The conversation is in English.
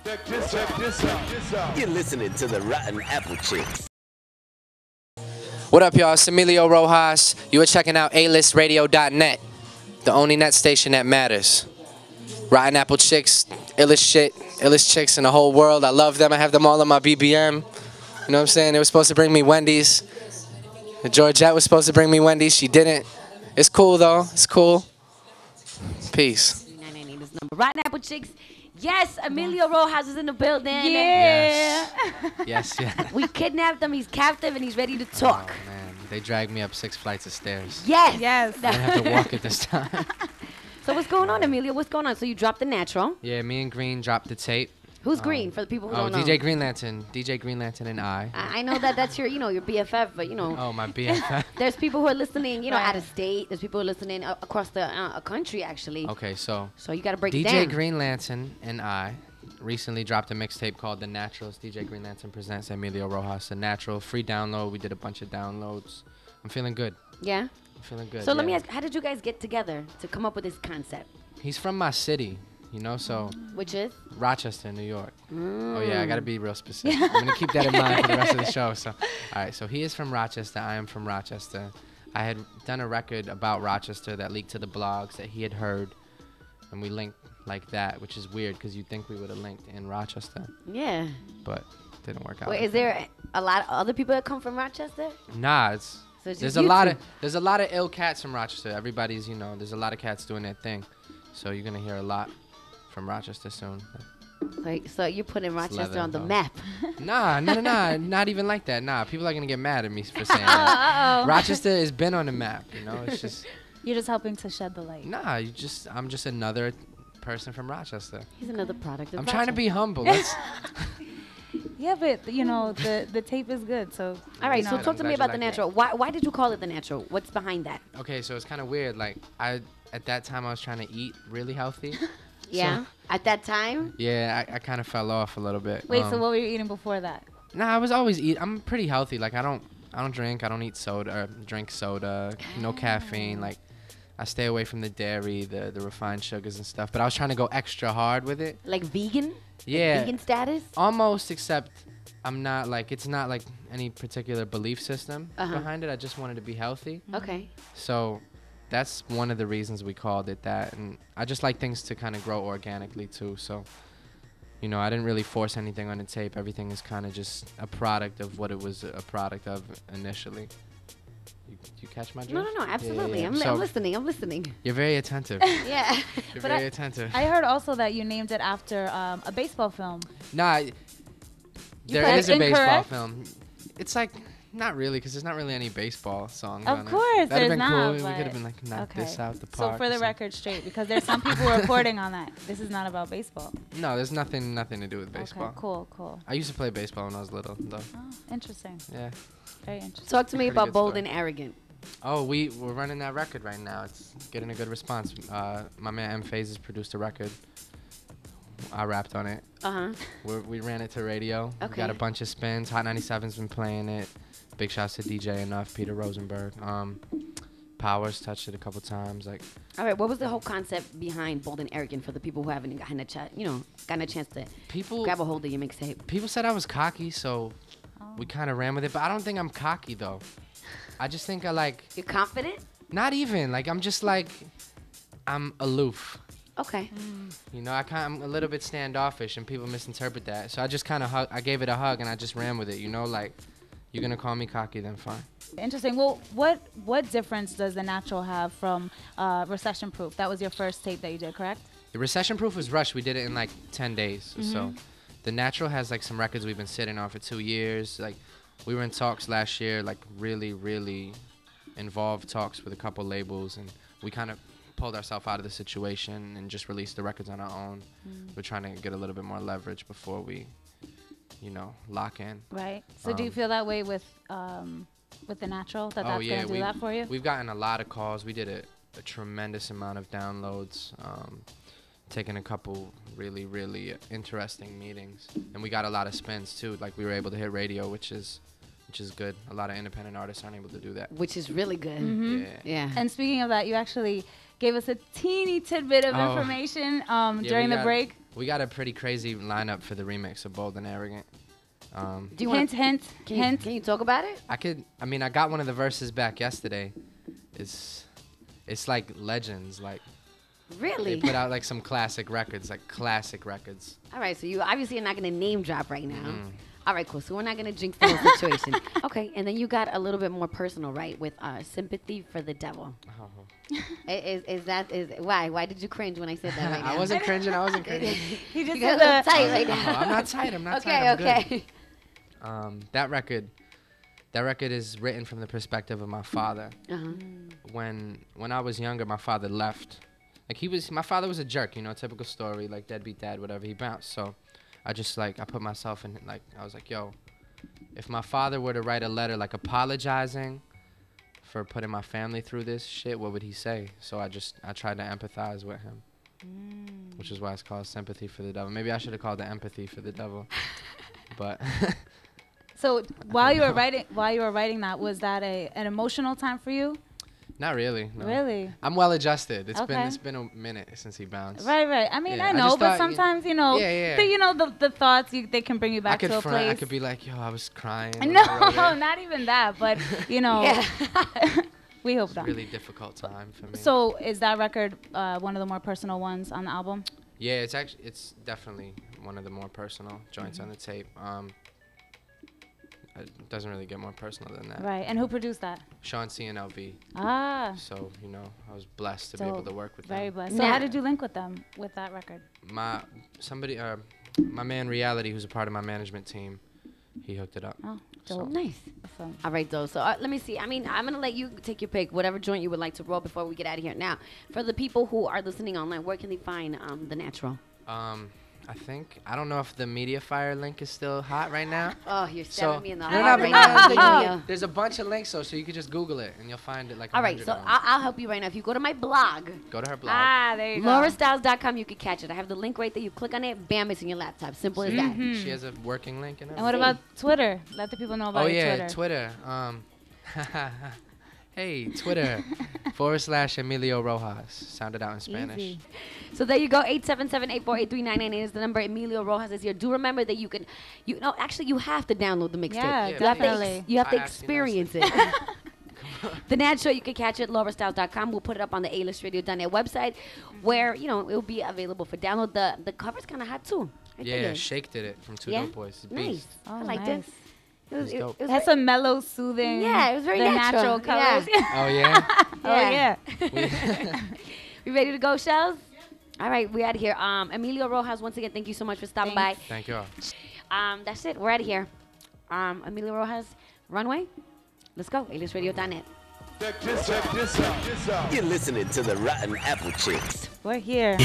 Check this out. You're listening to the Rotten Apple Chicks. What up, y'all? It's Emilio Rojas. You are checking out alistradio.net, the only net station that matters. Rotten Apple Chicks, illest shit, illest chicks in the whole world. I love them. I have them all on my BBM. You know what I'm saying? They were supposed to bring me Wendy's. Georgette was supposed to bring me Wendy's. She didn't. It's cool, though. It's cool. Peace. 998 is number. Rotten Apple Chicks. Yes, Emilio Rojas is in the building. Yeah. Yes, yeah. We kidnapped him. He's captive and he's ready to talk. Oh, man. They dragged me up 6 flights of stairs. Yes. Yes. I didn't have to walk it this time. So what's going on, Emilio? What's going on? So you dropped the natural. Yeah, me and Green dropped the tape. Who's Green for the people who don't know? DJ Green Lantern. DJ Green Lantern and I. I know that that's your, your BFF, but Oh, my BFF. there's people who are listening, out of state. There's people who are listening across the country, actually. Okay, so you got to break it down. DJ Green Lantern and I recently dropped a mixtape called The Naturals. DJ Green Lantern presents Emilio Rojas. The Natural, free download. We did a bunch of downloads. I'm feeling good. Yeah? I'm feeling good. So let me ask, how did you guys get together to come up with this concept? He's from my city, so... Which is? Rochester, New York. Oh, yeah, I got to be real specific. I'm going to keep that in mind for the rest of the show. So, all right, so he is from Rochester. I am from Rochester. I had done a record about Rochester that leaked to the blogs that he had heard, and we linked like that, which is weird because you'd think we would have linked in Rochester. Yeah. But it didn't work out. Wait, is there a lot of other people that come from Rochester? Nah, there's a lot of ill cats from Rochester. Everybody's, there's a lot of cats doing their thing. So you're going to hear a lot from Rochester soon. Like, so you're putting Rochester on the map. Nah, not even like that. Nah, people are going to get mad at me for saying that. Rochester has been on the map, It's just... You're just helping to shed the light. Nah, I'm just another person from Rochester. He's another product of I'm Rochester. trying to be humble. Yeah, but, the tape is good, so... All right, so talk to me about The like Natural. Why did you call it The Natural? What's behind that? Okay, so it's kind of weird. Like, at that time, I was trying to eat really healthy. Yeah? So, at that time? Yeah, I kind of fell off a little bit. Wait, so what were you eating before that? Nah, I was always I'm pretty healthy. Like, I don't drink. I don't eat soda or drink soda. No caffeine. Like, I stay away from the dairy, the refined sugars and stuff. But I was trying to go extra hard with it. Like vegan? Yeah. Like vegan status? Almost, except I'm not like, it's not like any particular belief system behind it. I just wanted to be healthy. Okay. So that's one of the reasons we called it that. And I just like things to kind of grow organically too. So, I didn't really force anything on the tape. Everything is kind of just a product of what it was a product of initially. You catch my drift? No, absolutely. Yeah. I'm listening. You're very attentive. Yeah. You're very attentive. I heard also that you named it after a baseball film. Nah, there is a baseball film. It's like, not really, because there's not really any baseball songs on it. Of course, That'd there's have been not. cool. We could have been like, knock this out the park. So for the record straight, because there's some people reporting on that. This is not about baseball. No, there's nothing to do with baseball. Okay, cool. I used to play baseball when I was little, though. Oh, interesting. Yeah. Very interesting. Talk to me about Bold story. and Arrogant. Oh, we're running that record right now. It's getting a good response. My man M Phases produced a record. I rapped on it. We ran it to radio. Okay. We got a bunch of spins. Hot 97's been playing it. Big shouts to DJ Enough, Peter Rosenberg. Powers touched it a couple times. Like. All right, what was the whole concept behind Bold and Arrogant for the people who haven't gotten a chance to grab a hold of your mixtape? People said I was cocky, so we kind of ran with it. But I don't think I'm cocky though. I just think You're confident? Not even. Like, I'm just like, I'm aloof. Okay. I'm a little bit standoffish, and people misinterpret that. So I just kind of I gave it a hug, and I just ran with it. Like, you're gonna call me cocky, then fine. Interesting. Well, what difference does The Natural have from Recession Proof? That was your first tape that you did, correct? The Recession Proof was rushed. We did it in like 10 days or so. The Natural has like some records we've been sitting on for 2 years. Like, we were in talks last year, like really, really involved talks with a couple labels, and we kind of pulled ourselves out of the situation and just released the records on our own. We're trying to get a little bit more leverage before we, lock in. Right. So do you feel that way with The Natural, that's going to do that for you? We've gotten a lot of calls. We did a tremendous amount of downloads, taking a couple really, really interesting meetings. And we got a lot of spins, too. Like, we were able to hit radio, which is good. A lot of independent artists aren't able to do that. Which is really good. Mm-hmm. Yeah. And speaking of that, you actually gave us a teeny tidbit of information during the break. We got a pretty crazy lineup for the remix of Bold and Arrogant. Do you hint? Can you talk about it? I mean, I got one of the verses back yesterday. It's like legends. Like, really? They put out like some classic records, All right, so you obviously are not going to name drop right now. All right, cool. So we're not going to jinx the whole situation. Okay, and then you got a little bit more personal, right, with Sympathy for the Devil. Why? Why did you cringe when I said that right now? I wasn't cringing. He just got a little tight right now. No, I'm not tight. I'm Okay. That record is written from the perspective of my father. When I was younger, my father left. Like my father was a jerk, you know, typical story, like deadbeat dad, whatever. He bounced. So I just I put myself in, I was like, yo, if my father were to write a letter like apologizing for putting my family through this shit, what would he say? So I tried to empathize with him, which is why it's called Sympathy for the Devil. Maybe I should have called it Empathy for the Devil, but. So while you were writing that, was that an emotional time for you? Not really. No. Really? I'm well adjusted. It's been a minute since he bounced. Right. I mean, I know, but sometimes the thoughts they can bring you back to a place. I could be like, yo, I was crying. No, not even that. But we hope not. It's a really difficult time for me. So is that record one of the more personal ones on the album? Yeah, it's definitely one of the more personal joints on the tape. It doesn't really get more personal than that. Right. And who produced that? Sean C and LV. So, I was blessed to be able to work with them. Very blessed. So how did you link with them with that record? My man Reality, who's a part of my management team, he hooked it up. Oh, so nice. Awesome. All right, though. So let me see. I mean, I'm going to let you take your pick, whatever joint you would like to roll before we get out of here. Now, for the people who are listening online, where can they find The Natural? I don't know if the Mediafire link is still hot right now. Oh, you're stabbing me in the heart right now. There's a bunch of links, so you could just Google it and you'll find it. All right, so I'll help you right now. If you go to my blog. Go to her blog. There you go. LauraStyles.com, you can catch it. I have the link right there. You click on it, bam, it's in your laptop. Simple as that. She has a working link and everything. And what about Twitter? Let the people know about Twitter. Hey, Twitter / Emilio Rojas. Sound it out in Spanish. Easy. So there you go. 877-848-3998 is the number. Emilio Rojas is here. Do remember that you have to download the mixtape. Yeah, you have to experience it. The Natural, you can catch it at LauraStyles.com. We'll put it up on the A-list-radio.net website where, it'll be available for download. The cover's kind of hot, too. Shake did it from Two Dope Boys. Nice. Oh, I liked it. It has some mellow, soothing. Yeah, it was very natural colors. Yeah. Oh, yeah? We ready to go, Shells? All right, we're out of here. Emilio Rojas, once again, thank you so much for stopping by. Thank you all. That's it. We're out of here. Emilio Rojas, Runway. Let's go. A-list-radio.net. Check this out. You're listening to the Rotten Apple Chicks. We're here.